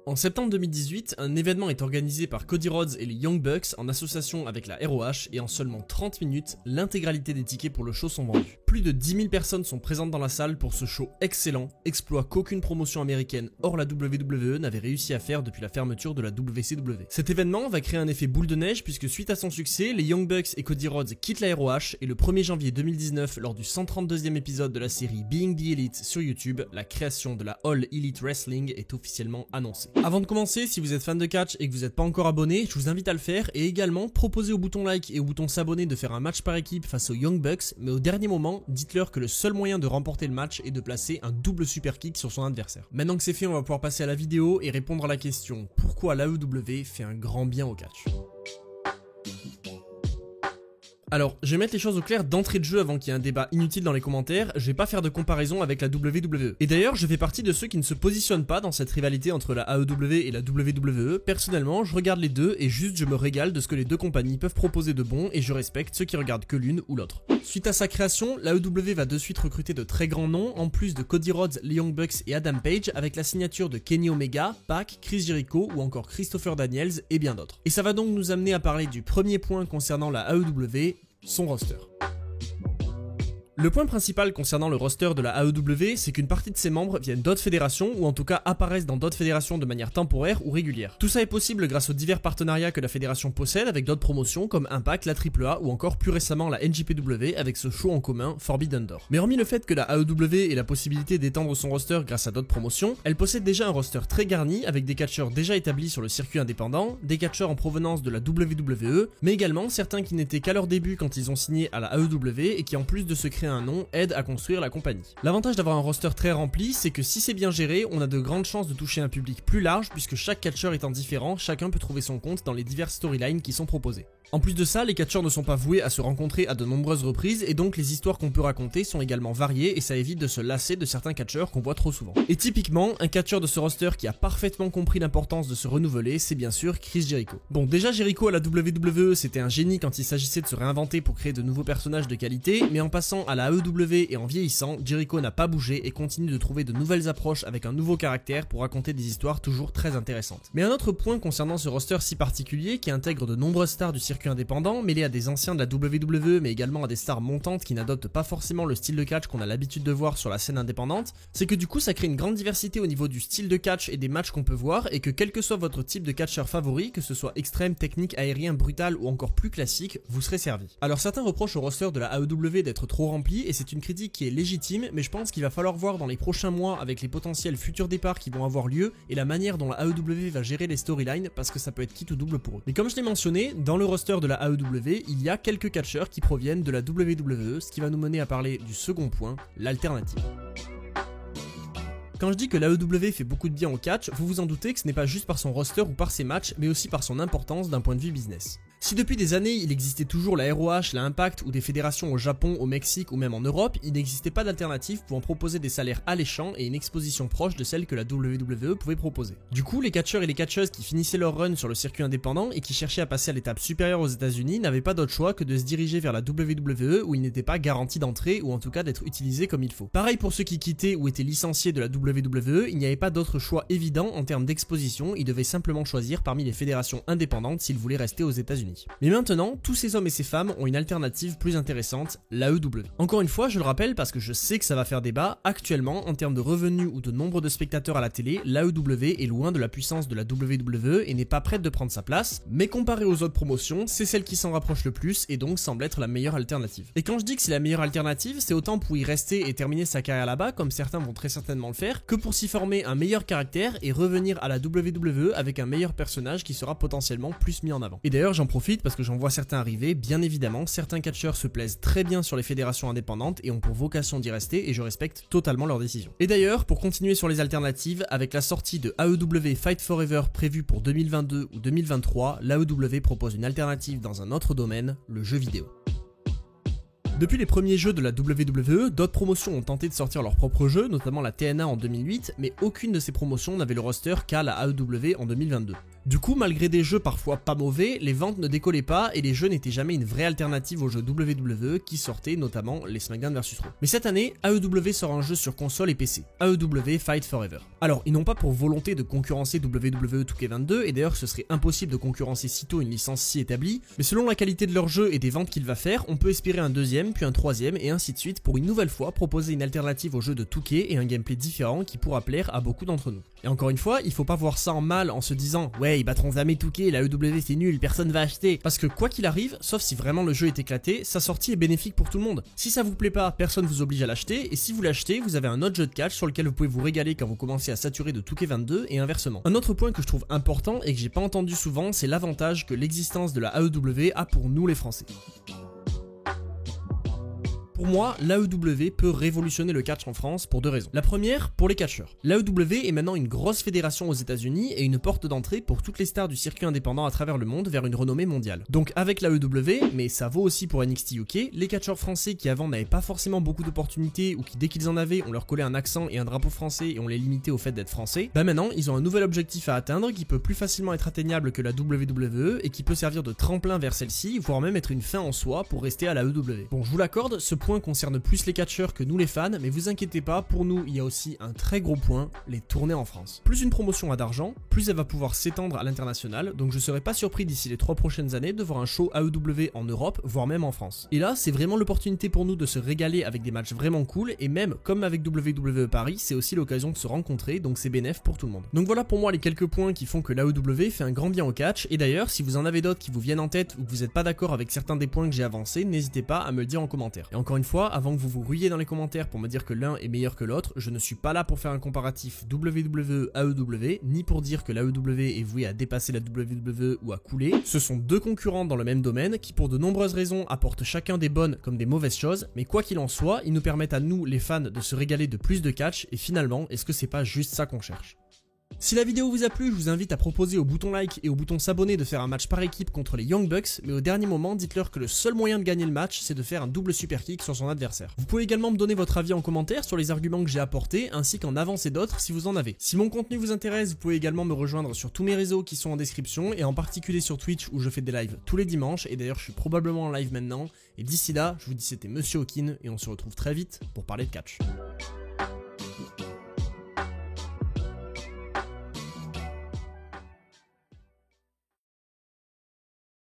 En septembre 2018, un événement est organisé par Cody Rhodes et les Young Bucks en association avec la ROH et en seulement 30 minutes, l'intégralité des tickets pour le show sont vendus. Plus de 10 000 personnes sont présentes dans la salle pour ce show excellent, exploit qu'aucune promotion américaine hors la WWE n'avait réussi à faire depuis la fermeture de la WCW. Cet événement va créer un effet boule de neige puisque suite à son succès, les Young Bucks et Cody Rhodes quittent la ROH et le 1er janvier 2019, lors du 132e épisode de la série Being the Elite sur YouTube, la création de la All Elite Wrestling est officiellement annoncée. Avant de commencer, si vous êtes fan de catch et que vous n'êtes pas encore abonné, je vous invite à le faire et également proposez au bouton like et au bouton s'abonner de faire un match par équipe face aux Young Bucks, mais au dernier moment, dites-leur que le seul moyen de remporter le match est de placer un double super kick sur son adversaire. Maintenant que c'est fait, on va pouvoir passer à la vidéo et répondre à la question pourquoi l'AEW fait un grand bien au catch. Alors, je vais mettre les choses au clair d'entrée de jeu avant qu'il y ait un débat inutile dans les commentaires, je vais pas faire de comparaison avec la WWE. Et d'ailleurs, je fais partie de ceux qui ne se positionnent pas dans cette rivalité entre la AEW et la WWE. Personnellement, je regarde les deux et juste je me régale de ce que les deux compagnies peuvent proposer de bon et je respecte ceux qui regardent que l'une ou l'autre. Suite à sa création, l'AEW va de suite recruter de très grands noms, en plus de Cody Rhodes, les Young Bucks et Adam Page, avec la signature de Kenny Omega, Pac, Chris Jericho ou encore Christopher Daniels et bien d'autres. Et ça va donc nous amener à parler du premier point concernant la AEW, son roster. Le point principal concernant le roster de la AEW, c'est qu'une partie de ses membres viennent d'autres fédérations ou en tout cas apparaissent dans d'autres fédérations de manière temporaire ou régulière. Tout ça est possible grâce aux divers partenariats que la fédération possède avec d'autres promotions comme Impact, la AAA ou encore plus récemment la NJPW avec ce show en commun Forbidden Door. Mais hormis le fait que la AEW ait la possibilité d'étendre son roster grâce à d'autres promotions, elle possède déjà un roster très garni avec des catcheurs déjà établis sur le circuit indépendant, des catcheurs en provenance de la WWE, mais également certains qui n'étaient qu'à leur début quand ils ont signé à la AEW et qui en plus de se créer un nom, aide à construire la compagnie. L'avantage d'avoir un roster très rempli, c'est que si c'est bien géré, on a de grandes chances de toucher un public plus large puisque chaque catcheur étant différent, chacun peut trouver son compte dans les diverses storylines qui sont proposées. En plus de ça, les catcheurs ne sont pas voués à se rencontrer à de nombreuses reprises et donc les histoires qu'on peut raconter sont également variées et ça évite de se lasser de certains catcheurs qu'on voit trop souvent. Et typiquement, un catcheur de ce roster qui a parfaitement compris l'importance de se renouveler, c'est bien sûr Chris Jericho. Bon, déjà Jericho à la WWE, c'était un génie quand il s'agissait de se réinventer pour créer de nouveaux personnages de qualité, mais en passant à la AEW et en vieillissant, Jericho n'a pas bougé et continue de trouver de nouvelles approches avec un nouveau caractère pour raconter des histoires toujours très intéressantes. Mais un autre point concernant ce roster si particulier qui intègre de nombreuses stars du circuit indépendant, mêlés à des anciens de la WWE mais également à des stars montantes qui n'adoptent pas forcément le style de catch qu'on a l'habitude de voir sur la scène indépendante, c'est que du coup ça crée une grande diversité au niveau du style de catch et des matchs qu'on peut voir et que quel que soit votre type de catcheur favori, que ce soit extrême, technique, aérien, brutal ou encore plus classique, vous serez servi. Alors certains reprochent au roster de la AEW d'être trop rempli et c'est une critique qui est légitime, mais je pense qu'il va falloir voir dans les prochains mois avec les potentiels futurs départs qui vont avoir lieu et la manière dont la AEW va gérer les storylines parce que ça peut être quitte ou double pour eux. Mais comme je l'ai mentionné, dans le roster de la AEW, il y a quelques catcheurs qui proviennent de la WWE, ce qui va nous mener à parler du second point, l'alternative. Quand je dis que l'AEW fait beaucoup de bien au catch, vous vous en doutez que ce n'est pas juste par son roster ou par ses matchs, mais aussi par son importance d'un point de vue business. Si depuis des années il existait toujours la ROH, la Impact ou des fédérations au Japon, au Mexique ou même en Europe, il n'existait pas d'alternative pour en proposer des salaires alléchants et une exposition proche de celle que la WWE pouvait proposer. Du coup, les catcheurs et les catcheuses qui finissaient leur run sur le circuit indépendant et qui cherchaient à passer à l'étape supérieure aux États-Unis n'avaient pas d'autre choix que de se diriger vers la WWE où ils n'étaient pas garantis d'entrer ou en tout cas d'être utilisés comme il faut. Pareil pour ceux qui quittaient ou étaient licenciés de la WWE, il n'y avait pas d'autre choix évident en termes d'exposition, ils devaient simplement choisir parmi les fédérations indépendantes s'ils voulaient rester aux États-Unis. Mais maintenant, tous ces hommes et ces femmes ont une alternative plus intéressante, l'AEW. Encore une fois, je le rappelle parce que je sais que ça va faire débat, actuellement, en termes de revenus ou de nombre de spectateurs à la télé, l'AEW est loin de la puissance de la WWE et n'est pas prête de prendre sa place, mais comparé aux autres promotions, c'est celle qui s'en rapproche le plus et donc semble être la meilleure alternative. Et quand je dis que c'est la meilleure alternative, c'est autant pour y rester et terminer sa carrière là-bas, comme certains vont très certainement le faire, que pour s'y former un meilleur caractère et revenir à la WWE avec un meilleur personnage qui sera potentiellement plus mis en avant. Et d'ailleurs, j'en profite parce que j'en vois certains arriver, bien évidemment, certains catcheurs se plaisent très bien sur les fédérations indépendantes et ont pour vocation d'y rester et je respecte totalement leur décision. Et d'ailleurs, pour continuer sur les alternatives, avec la sortie de AEW Fight Forever prévue pour 2022 ou 2023, l'AEW propose une alternative dans un autre domaine, le jeu vidéo. Depuis les premiers jeux de la WWE, d'autres promotions ont tenté de sortir leurs propres jeux, notamment la TNA en 2008, mais aucune de ces promotions n'avait le roster qu'a la AEW en 2022. Du coup, malgré des jeux parfois pas mauvais, les ventes ne décollaient pas et les jeux n'étaient jamais une vraie alternative aux jeux WWE qui sortaient, notamment les SmackDown vs Raw. Mais cette année, AEW sort un jeu sur console et PC, AEW Fight Forever. Alors, ils n'ont pas pour volonté de concurrencer WWE 2K22, et d'ailleurs ce serait impossible de concurrencer sitôt une licence si établie, mais selon la qualité de leur jeu et des ventes qu'il va faire, on peut espérer un deuxième, puis un troisième, et ainsi de suite, pour une nouvelle fois proposer une alternative au jeu de 2K et un gameplay différent qui pourra plaire à beaucoup d'entre nous. Et encore une fois, il faut pas voir ça en mal en se disant « Ouais, ils battront jamais 2K, la AEW c'est nul, personne va acheter », parce que quoi qu'il arrive, sauf si vraiment le jeu est éclaté, sa sortie est bénéfique pour tout le monde. Si ça vous plaît pas, personne vous oblige à l'acheter, et si vous l'achetez, vous avez un autre jeu de catch sur lequel vous pouvez vous régaler quand vous commencez à saturer de 2K22 et inversement. Un autre point que je trouve important et que j'ai pas entendu souvent, c'est l'avantage que l'existence de la AEW a pour nous les Français. Pour moi, l'AEW peut révolutionner le catch en France pour deux raisons. La première, pour les catcheurs. L'AEW est maintenant une grosse fédération aux États-Unis et une porte d'entrée pour toutes les stars du circuit indépendant à travers le monde vers une renommée mondiale. Donc avec l'AEW, mais ça vaut aussi pour NXT UK, les catcheurs français qui avant n'avaient pas forcément beaucoup d'opportunités ou qui dès qu'ils en avaient, on leur collait un accent et un drapeau français et on les limitait au fait d'être français, bah maintenant ils ont un nouvel objectif à atteindre qui peut plus facilement être atteignable que la WWE et qui peut servir de tremplin vers celle-ci, voire même être une fin en soi pour rester à la AEW. Bon, je vous l'accorde, ce point concerne plus les catcheurs que nous les fans, mais vous inquiétez pas, pour nous il y a aussi un très gros point, les tournées en France. Plus une promotion a d'argent, plus elle va pouvoir s'étendre à l'international, donc je serais pas surpris d'ici les 3 prochaines années de voir un show AEW en Europe, voire même en France. Et là, c'est vraiment l'opportunité pour nous de se régaler avec des matchs vraiment cool, et même, comme avec WWE Paris, c'est aussi l'occasion de se rencontrer, donc c'est bénéf pour tout le monde. Donc voilà pour moi les quelques points qui font que l'AEW fait un grand bien au catch, et d'ailleurs, si vous en avez d'autres qui vous viennent en tête ou que vous n'êtes pas d'accord avec certains des points que j'ai avancés, n'hésitez pas à me le dire en commentaire. Et encore une fois, avant que vous vous ruiez dans les commentaires pour me dire que l'un est meilleur que l'autre, je ne suis pas là pour faire un comparatif WWE-AEW, ni pour dire que l'AEW est voué à dépasser la WWE ou à couler. Ce sont deux concurrents dans le même domaine qui pour de nombreuses raisons apportent chacun des bonnes comme des mauvaises choses, mais quoi qu'il en soit, ils nous permettent à nous, les fans, de se régaler de plus de catch, et finalement, est-ce que c'est pas juste ça qu'on cherche ? Si la vidéo vous a plu, je vous invite à proposer au bouton like et au bouton s'abonner de faire un match par équipe contre les Young Bucks, mais au dernier moment, dites-leur que le seul moyen de gagner le match, c'est de faire un double super kick sur son adversaire. Vous pouvez également me donner votre avis en commentaire sur les arguments que j'ai apportés, ainsi qu'en avancer d'autres si vous en avez. Si mon contenu vous intéresse, vous pouvez également me rejoindre sur tous mes réseaux qui sont en description, et en particulier sur Twitch où je fais des lives tous les dimanches, et d'ailleurs je suis probablement en live maintenant, et d'ici là, je vous dis c'était Monsieur Hawkin, et on se retrouve très vite pour parler de catch.